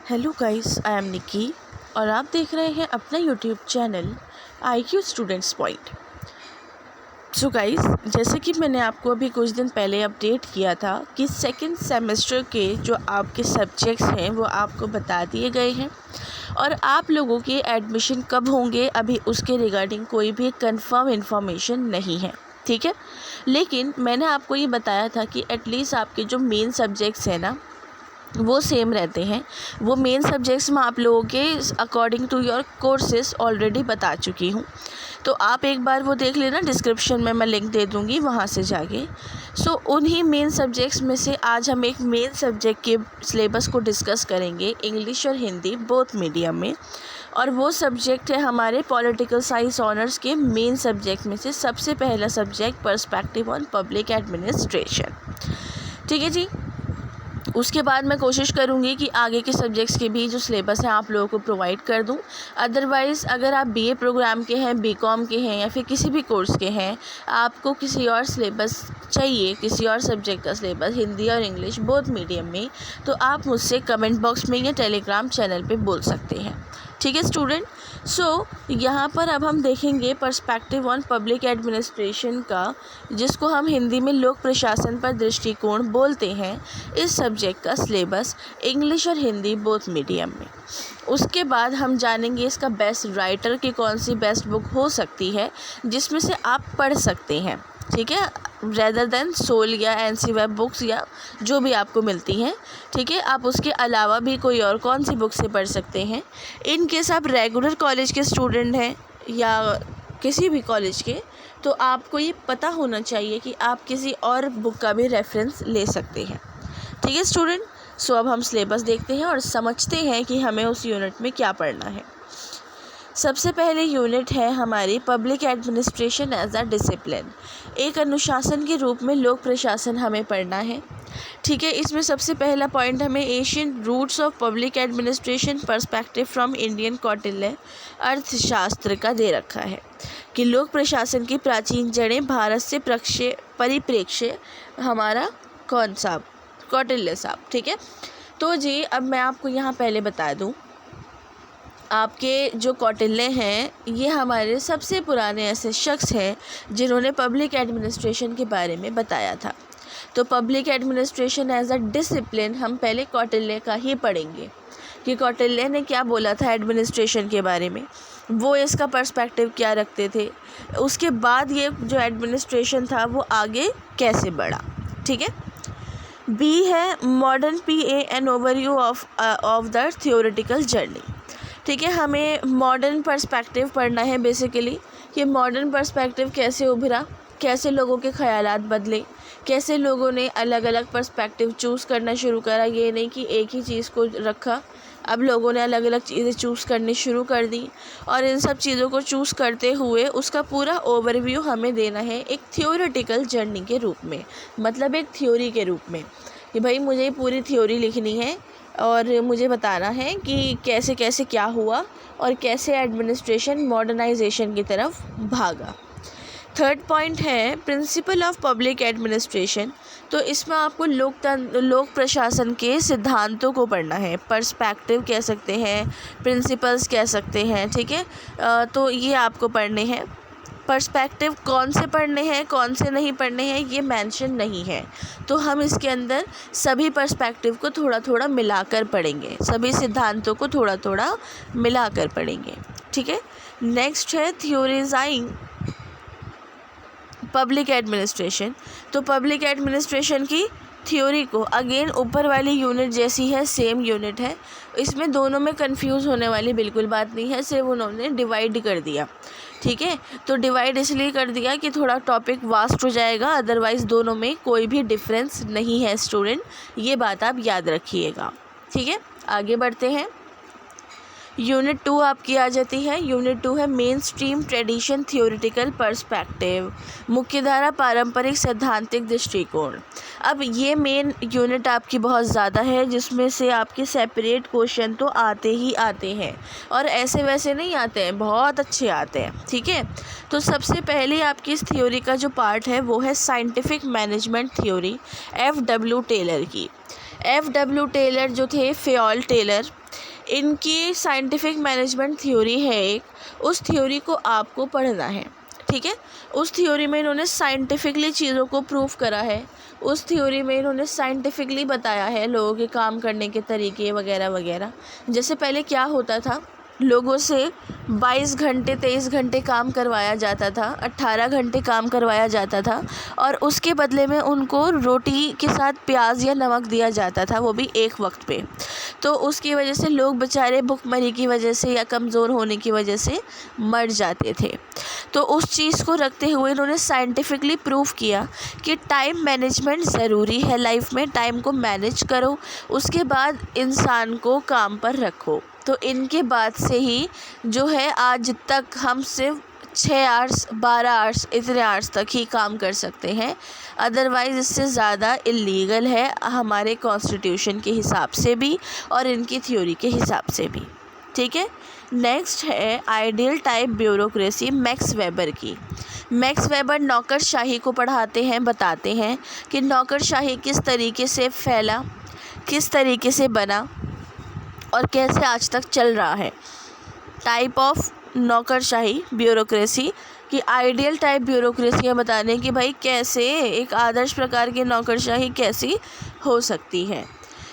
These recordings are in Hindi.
हेलो गाइस, आई एम निकी और आप देख रहे हैं अपना YouTube channel IQ students point. So guys, जैसे कि मैंने आपको अभी कुछ दिन पहले अपडेट किया था कि सेकंड सेमेस्टर के जो आपके सब्जेक्ट्स हैं वो आपको बता दिए गए हैं और आप लोगों के एडमिशन कब होंगे अभी उसके रिगार्डिंग कोई भी कंफर्म इन्फॉर्मेशन नहीं है, ठीक है। लेकिन मैंने आपको ये बताया था कि एटलीस्ट आपके जो मेन सब्जेक्ट्स हैं ना वो सेम रहते हैं। वो मेन सब्जेक्ट्स मैं आप लोगों के according to your courses already बता चुकी हूँ, तो आप एक बार वो देख लेना, डिस्क्रिप्शन में मैं लिंक दे दूँगी, वहाँ से जाके। सो उन्हीं मेन सब्जेक्ट्स में से आज हम एक मेन सब्जेक्ट के सिलेबस को डिस्कस करेंगे, इंग्लिश और हिंदी बोथ मीडियम में। और वो सब्जेक्ट है हमारे पॉलिटिकल साइंस ऑनर्स के मेन सब्जेक्ट में से सबसे पहला subject perspective on public administration, ठीक है जी। उसके बाद मैं कोशिश करूँगी कि आगे के सब्जेक्ट्स के भी जो सिलेबस हैं आप लोगों को प्रोवाइड कर दूँ। अदरवाइज़ अगर आप BA प्रोग्राम के हैं, BCom के हैं या फिर किसी भी कोर्स के हैं, आपको किसी और सिलेबस चाहिए, किसी और सब्जेक्ट का सिलेबस हिंदी और इंग्लिश बोथ मीडियम में, तो आप मुझसे कमेंट बॉक्स में या टेलीग्राम चैनल पे बोल सकते हैं, ठीक है स्टूडेंट। सो यहाँ पर अब हम देखेंगे पर्सपेक्टिव ऑन पब्लिक एडमिनिस्ट्रेशन का, जिसको हम हिंदी में लोक प्रशासन पर दृष्टिकोण बोलते हैं, इस सब्जेक्ट का सिलेबस इंग्लिश और हिंदी बोथ मीडियम में। उसके बाद हम जानेंगे इसका बेस्ट राइटर की कौन सी बेस्ट बुक हो सकती है जिसमें से आप पढ़ सकते हैं, ठीक है, रेदर देन सोल या NC वेब बुक्स या जो भी आपको मिलती हैं, ठीक है। आप उसके अलावा भी कोई और कौन सी बुक से पढ़ सकते हैं। इन केस आप रेगुलर कॉलेज के स्टूडेंट हैं या किसी भी कॉलेज के, तो आपको ये पता होना चाहिए कि आप किसी और बुक का भी रेफरेंस ले सकते हैं, ठीक है स्टूडेंट। सो अब हम सिलेबस देखते हैं और समझते हैं कि हमें उस यूनिट में क्या पढ़ना है। सबसे पहले यूनिट है हमारी public administration as a discipline. एक अनुशासन के रूप में लोक प्रशासन हमें पढ़ना है, ठीक है। इसमें सबसे पहला पॉइंट हमें Asian roots of public administration perspective from Indian Kautilya Arthashastra का दे रखा है कि लोक प्रशासन की प्राचीन जड़ें भारत से परिप्रेक्ष्य हमारा कौन साहब, कौटिल्य साहब, ठीक है। तो जी अब मैं आपको यहाँ पहले बता दूँ, आपके जो कौटिल्य हैं ये हमारे सबसे पुराने ऐसे शख्स हैं जिन्होंने पब्लिक एडमिनिस्ट्रेशन के बारे में बताया था। तो public administration as a discipline हम पहले कौटिल्य का ही पढ़ेंगे कि कौटिल्य ने क्या बोला था एडमिनिस्ट्रेशन के बारे में, वो इसका पर्सपेक्टिव क्या रखते थे, उसके बाद ये जो एडमिनिस्ट्रेशन था वो आगे कैसे बढ़ा, ठीक है। B है modern PA an overview of the theoretical journey, ठीक है। हमें मॉडर्न पर्सपेक्टिव पढ़ना है बेसिकली कि मॉडर्न पर्सपेक्टिव कैसे उभरा, कैसे लोगों के ख़यालात बदले, कैसे लोगों ने अलग अलग पर्सपेक्टिव चूज़ करना शुरू करा। ये नहीं कि एक ही चीज़ को रखा, अब लोगों ने अलग अलग चीज़ें चूज़ करनी शुरू कर दी और इन सब चीज़ों को चूज़ करते हुए उसका पूरा ओवरव्यू हमें देना है एक थियोरेटिकल जर्नी के रूप में, मतलब एक थ्योरी के रूप में कि भाई मुझे पूरी थ्योरी लिखनी है और मुझे बताना है कि कैसे कैसे क्या हुआ और कैसे एडमिनिस्ट्रेशन मॉडर्नाइजेशन की तरफ भागा। थर्ड पॉइंट है प्रिंसिपल ऑफ पब्लिक एडमिनिस्ट्रेशन। तो इसमें आपको लोक प्रशासन के सिद्धांतों को पढ़ना है, पर्सपेक्टिव कह सकते हैं, प्रिंसिपल्स कह सकते हैं, ठीक है। तो ये आपको पढ़ने हैं। पर्सपेक्टिव कौन से पढ़ने हैं कौन से नहीं पढ़ने हैं ये मेंशन नहीं है, तो हम इसके अंदर सभी पर्सपेक्टिव को थोड़ा थोड़ा मिलाकर पढ़ेंगे, सभी सिद्धांतों को थोड़ा थोड़ा मिलाकर पढ़ेंगे, ठीक है। नेक्स्ट है थ्योरीजाइंग पब्लिक एडमिनिस्ट्रेशन। तो पब्लिक एडमिनिस्ट्रेशन की थ्योरी को अगेन ऊपर वाली यूनिट जैसी है, सेम यूनिट है, इसमें दोनों में कंफ्यूज होने वाली बिल्कुल बात नहीं है, सिर्फ उन्होंने डिवाइड कर दिया, ठीक है। तो डिवाइड इसलिए कर दिया कि थोड़ा टॉपिक वास्ट हो जाएगा, अदरवाइज़ दोनों में कोई भी डिफरेंस नहीं है स्टूडेंट, ये बात आप याद रखिएगा, ठीक है। आगे बढ़ते हैं। यूनिट 2 आपकी आ जाती है। यूनिट 2 है main stream tradition theoretical perspective, मुख्यधारा पारंपरिक सैद्धांतिक दृष्टिकोण। अब ये मेन यूनिट आपकी बहुत ज़्यादा है, जिसमें से आपके सेपरेट क्वेश्चन तो आते ही आते हैं और ऐसे वैसे नहीं आते हैं, बहुत अच्छे आते हैं, ठीक है। तो सबसे पहले आपकी इस थ्योरी का जो पार्ट है वो है scientific management theory FW Taylor की। F.W. टेलर जो थे, फेयोल टेलर, इनकी साइंटिफिक मैनेजमेंट थ्योरी है एक, उस थ्योरी को आपको पढ़ना है, ठीक है। उस थ्योरी में इन्होंने साइंटिफिकली चीज़ों को प्रूव करा है, उस थ्योरी में इन्होंने साइंटिफिकली बताया है लोगों के काम करने के तरीके वगैरह वगैरह। जैसे पहले क्या होता था, लोगों से 22 घंटे 23 घंटे काम करवाया जाता था, 18 घंटे काम करवाया जाता था, और उसके बदले में उनको रोटी के साथ प्याज या नमक दिया जाता था, वो भी एक वक्त पे। तो उसकी वजह से लोग बेचारे भुखमरी की वजह से या कमज़ोर होने की वजह से मर जाते थे। तो उस चीज़ को रखते हुए इन्होंने साइंटिफिकली प्रूव किया कि टाइम मैनेजमेंट ज़रूरी है लाइफ में, टाइम को मैनेज करो, उसके बाद इंसान को काम पर रखो। तो इनके बाद से ही जो है आज तक हम सिर्फ 6 आवर्स 12 आवर्स इतने आवर्स तक ही काम कर सकते हैं, अदरवाइज़ इससे ज़्यादा इलीगल है हमारे कॉन्स्टिट्यूशन के हिसाब से भी और इनकी थ्योरी के हिसाब से भी, ठीक है। नेक्स्ट है ideal type bureaucracy max weber की। मैक्स वेबर नौकरशाही को पढ़ाते हैं, बताते हैं कि नौकरशाही किस तरीके से फैला, किस तरीके से बना और कैसे आज तक चल रहा है। टाइप ऑफ नौकरशाही ब्यूरोक्रेसी की आइडियल टाइप ब्यूरोक्रेसी बताने कि भाई कैसे एक आदर्श प्रकार की नौकरशाही कैसी हो सकती है।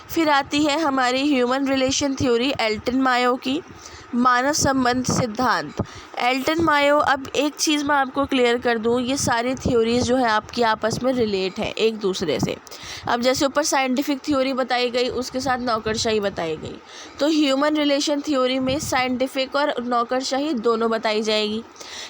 फिर आती है हमारी human relation theory Elton Mayo की, मानव संबंध सिद्धांत। एल्टन मायो, अब एक चीज़ मैं आपको क्लियर कर दूं, ये सारी थ्योरीज़ जो है आपकी आपस में रिलेट हैं एक दूसरे से। अब जैसे ऊपर साइंटिफिक थ्योरी बताई गई, उसके साथ नौकरशाही बताई गई, तो ह्यूमन रिलेशन थ्योरी में साइंटिफिक और नौकरशाही दोनों बताई जाएगी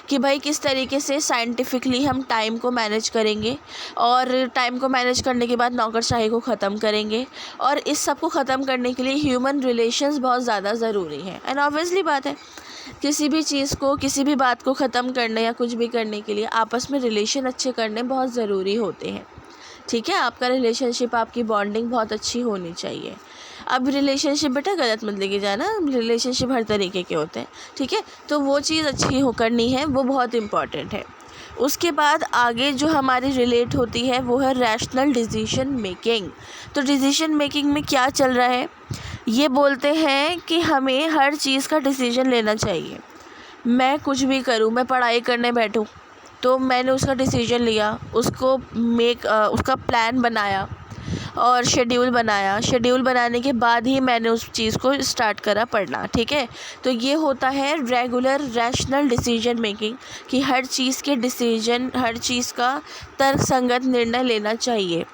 कि भाई किस तरीके से साइंटिफिकली हम टाइम को मैनेज करेंगे और टाइम को मैनेज करने के बाद नौकरशाही को ख़त्म करेंगे, और इस सब को ख़त्म करने के लिए ह्यूमन रिलेशंस बहुत ज़्यादा ज़रूरी है। एंड ऑब्वियसली बात है, किसी भी चीज़ को, किसी भी बात को ख़त्म करने या कुछ भी करने के लिए आपस में रिलेशन अच्छे करने बहुत ज़रूरी होते हैं, ठीक है। आपका रिलेशनशिप, आपकी बॉन्डिंग बहुत अच्छी होनी चाहिए। अब रिलेशनशिप बेटा गलत मत लेके जाना, रिलेशनशिप हर तरीके के होते हैं, ठीक है। तो वो चीज़ अच्छी हो करनी है, वो बहुत इम्पॉर्टेंट है। उसके बाद आगे जो हमारी रिलेट होती है वो है रैशनल डिसीजन मेकिंग। तो डिसीजन मेकिंग में क्या चल रहा है, ये बोलते हैं कि हमें हर चीज़ का डिसीजन लेना चाहिए। मैं कुछ भी करूँ, मैं पढ़ाई करने बैठूँ तो मैंने उसका डिसीजन लिया, उसका प्लान बनाया और शेड्यूल बनाया, शेड्यूल बनाने के बाद ही मैंने उस चीज़ को स्टार्ट करा पढ़ना, ठीक है। तो ये होता है रेगुलर रैशनल डिसीजन मेकिंग कि हर चीज़ के डिसीजन, हर चीज़ का तर्कसंगत निर्णय लेना चाहिए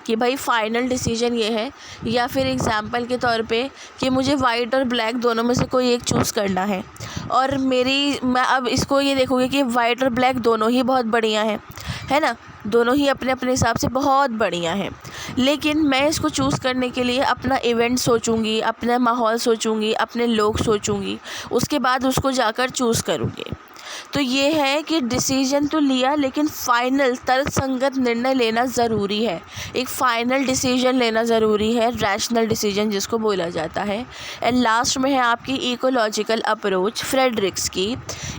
कि भाई फाइनल डिसीजन ये है। या फिर एग्जांपल के तौर पे कि मुझे वाइट और ब्लैक दोनों में से कोई एक चूज़ करना है, और मैं अब इसको ये देखूँगी कि वाइट और ब्लैक दोनों ही बहुत बढ़िया है ना, दोनों ही अपने अपने हिसाब से बहुत बढ़िया हैं, लेकिन मैं इसको चूज़ करने के लिए अपना इवेंट सोचूंगी, अपना माहौल सोचूंगी, अपने लोग सोचूंगी, उसके बाद उसको जाकर चूज़ करूँगी। तो ये है कि डिसीजन तो लिया, लेकिन फाइनल तर्कसंगत निर्णय लेना ज़रूरी है, एक फ़ाइनल डिसीजन लेना ज़रूरी है, रैशनल डिसीजन जिसको बोला जाता है। एंड लास्ट में है आपकी इकोलॉजिकल अप्रोच, फ्रेडरिक्स की।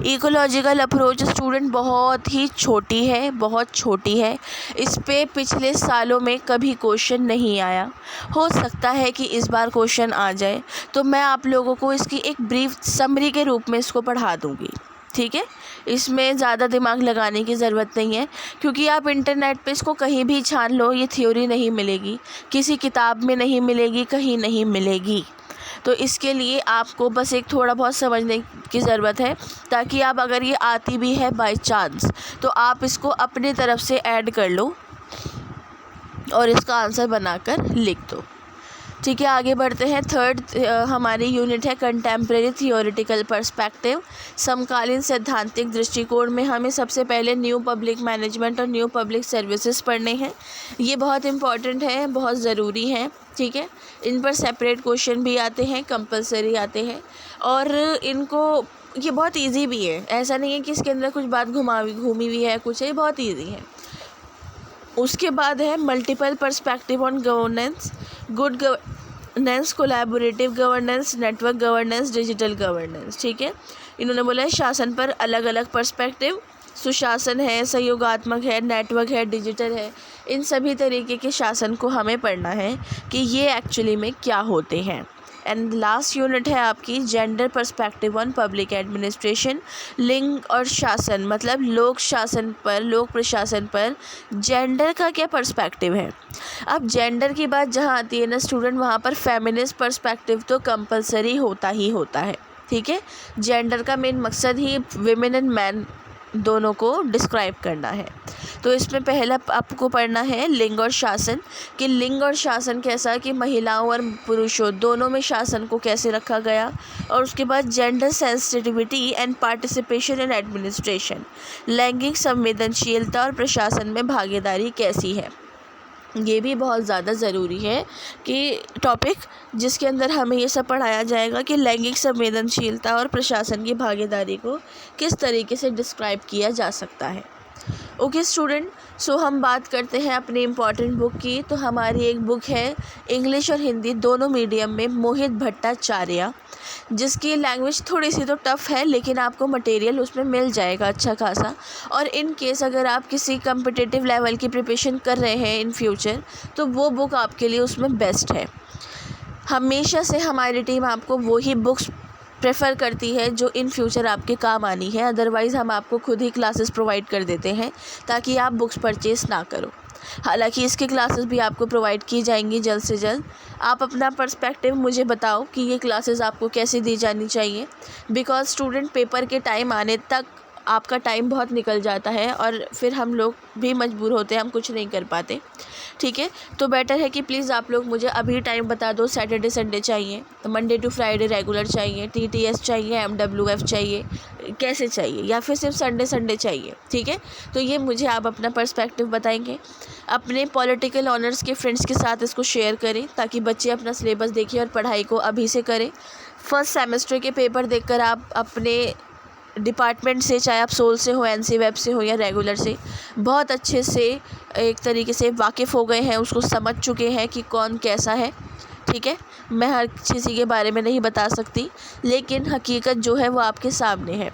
इकोलॉजिकल अप्रोच स्टूडेंट बहुत ही छोटी है, बहुत छोटी है, इस पे पिछले सालों में कभी क्वेश्चन नहीं आया, हो सकता है कि इस बार क्वेश्चन आ जाए, तो मैं आप लोगों को इसकी एक ब्रीफ समरी के रूप में इसको पढ़ा दूँगी, ठीक है। इसमें ज़्यादा दिमाग लगाने की ज़रूरत नहीं है, क्योंकि आप इंटरनेट पे इसको कहीं भी छान लो, ये थ्योरी नहीं मिलेगी, किसी किताब में नहीं मिलेगी, कहीं नहीं मिलेगी। तो इसके लिए आपको बस एक थोड़ा बहुत समझने की ज़रूरत है, ताकि आप अगर ये आती भी है बाय चांस तो आप इसको अपनी तरफ से ऐड कर लो और इसका आंसर बनाकर लिख दो, ठीक है। आगे बढ़ते हैं। थर्ड हमारी यूनिट है कंटेम्प्रेरी थियोरेटिकल पर्सपेक्टिव। समकालीन सैद्धांतिक दृष्टिकोण में हमें सबसे पहले न्यू पब्लिक मैनेजमेंट और न्यू पब्लिक सर्विसेज पढ़ने हैं। ये बहुत इंपॉर्टेंट है, बहुत ज़रूरी है, ठीक है। इन पर सेपरेट क्वेश्चन भी आते हैं, कंपलसरी आते हैं, और इनको ये बहुत ईजी भी है, ऐसा नहीं है कि इसके अंदर कुछ बात घूमी हुई है, कुछ है, बहुत ईजी है। उसके बाद है multiple perspective on governance, good governance, collaborative governance, network governance, digital governance, ठीक है। इन्होंने बोला है शासन पर अलग अलग पर्सपेक्टिव, सुशासन है, सहयोगात्मक है, नेटवर्क है, डिजिटल है, इन सभी तरीके के शासन को हमें पढ़ना है कि ये एक्चुअली में क्या होते हैं। एंड लास्ट यूनिट है आपकी gender perspective on public administration. लिंग और शासन मतलब लोक शासन पर, लोक प्रशासन पर जेंडर का क्या पर्सपेक्टिव है। अब जेंडर की बात जहाँ आती है ना स्टूडेंट, वहाँ पर फेमिनिस्ट पर्सपेक्टिव तो कंपलसरी होता ही होता है। ठीक है, जेंडर का मेन मकसद ही विमेन एंड मैन दोनों को डिस्क्राइब करना है। तो इसमें पहला आपको पढ़ना है लिंग और शासन, कि लिंग और शासन कैसा, कि महिलाओं और पुरुषों दोनों में शासन को कैसे रखा गया। और उसके बाद gender sensitivity and participation in administration, लैंगिक संवेदनशीलता और प्रशासन में भागीदारी कैसी है। ये भी बहुत ज़्यादा ज़रूरी है कि टॉपिक जिसके अंदर हमें ये सब पढ़ाया जाएगा कि लैंगिक संवेदनशीलता और प्रशासन की भागीदारी को किस तरीके से डिस्क्राइब किया जा सकता है। ओके स्टूडेंट, सो हम बात करते हैं अपनी इम्पॉर्टेंट बुक की। तो हमारी एक बुक है इंग्लिश और हिंदी दोनों मीडियम में, मोहित भट्टाचार्य, जिसकी लैंग्वेज थोड़ी सी तो टफ़ है लेकिन आपको मटेरियल उसमें मिल जाएगा अच्छा खासा। और इन केस अगर आप किसी कम्पिटिटिव लेवल की प्रिपरेशन कर रहे हैं इन फ्यूचर, तो वो बुक आपके लिए उसमें बेस्ट है। हमेशा से हमारी टीम आपको वही बुक्स प्रेफर करती है जो इन फ्यूचर आपके काम आनी है। अदरवाइज़ हम आपको खुद ही क्लासेस प्रोवाइड कर देते हैं ताकि आप बुक्स परचेस ना करो। हालांकि इसकी क्लासेस भी आपको प्रोवाइड की जाएंगी जल्द से जल्द। आप अपना पर्सपेक्टिव मुझे बताओ कि ये क्लासेस आपको कैसे दी जानी चाहिए, बिकॉज़ स्टूडेंट पेपर के टाइम आने तक आपका टाइम बहुत निकल जाता है और फिर हम लोग भी मजबूर होते हैं, हम कुछ नहीं कर पाते। ठीक है, तो बेटर है कि प्लीज़ आप लोग मुझे अभी टाइम बता दो। सैटरडे संडे चाहिए, तो मंडे टू फ्राइडे रेगुलर चाहिए, TTS चाहिए, MWF चाहिए, कैसे चाहिए, या फिर सिर्फ संडे चाहिए। ठीक है, तो ये मुझे आप अपना पर्सपेक्टिव बताएंगे। अपने पॉलिटिकल ऑनर्स के फ्रेंड्स के साथ इसको शेयर करें ताकि बच्चे अपना सिलेबस देखें और पढ़ाई को अभी से करें। फर्स्ट सेमेस्टर के पेपर देखकर आप अपने डिपार्टमेंट से, चाहे आप सोल से हो, NC वेब से हो या रेगुलर से, बहुत अच्छे से एक तरीके से वाकिफ़ हो गए हैं, उसको समझ चुके हैं कि कौन कैसा है। ठीक है, मैं हर किसी के बारे में नहीं बता सकती, लेकिन हकीकत जो है वो आपके सामने है।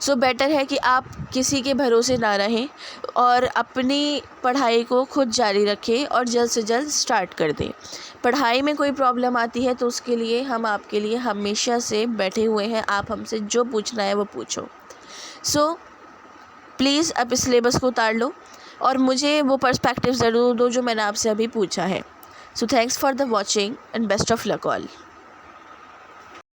सो बेटर है कि आप किसी के भरोसे ना रहें और अपनी पढ़ाई को खुद जारी रखें और जल्द से जल्द स्टार्ट कर दें। पढ़ाई में कोई प्रॉब्लम आती है तो उसके लिए हम आपके लिए हमेशा से बैठे हुए हैं। आप हमसे जो पूछना है वो पूछो। सो प्लीज़ अब इस सिलेबस को उतार लो और मुझे वो पर्सपेक्टिव ज़रूर दो जो मैंने आपसे अभी पूछा है। So thanks for the watching and best of luck all.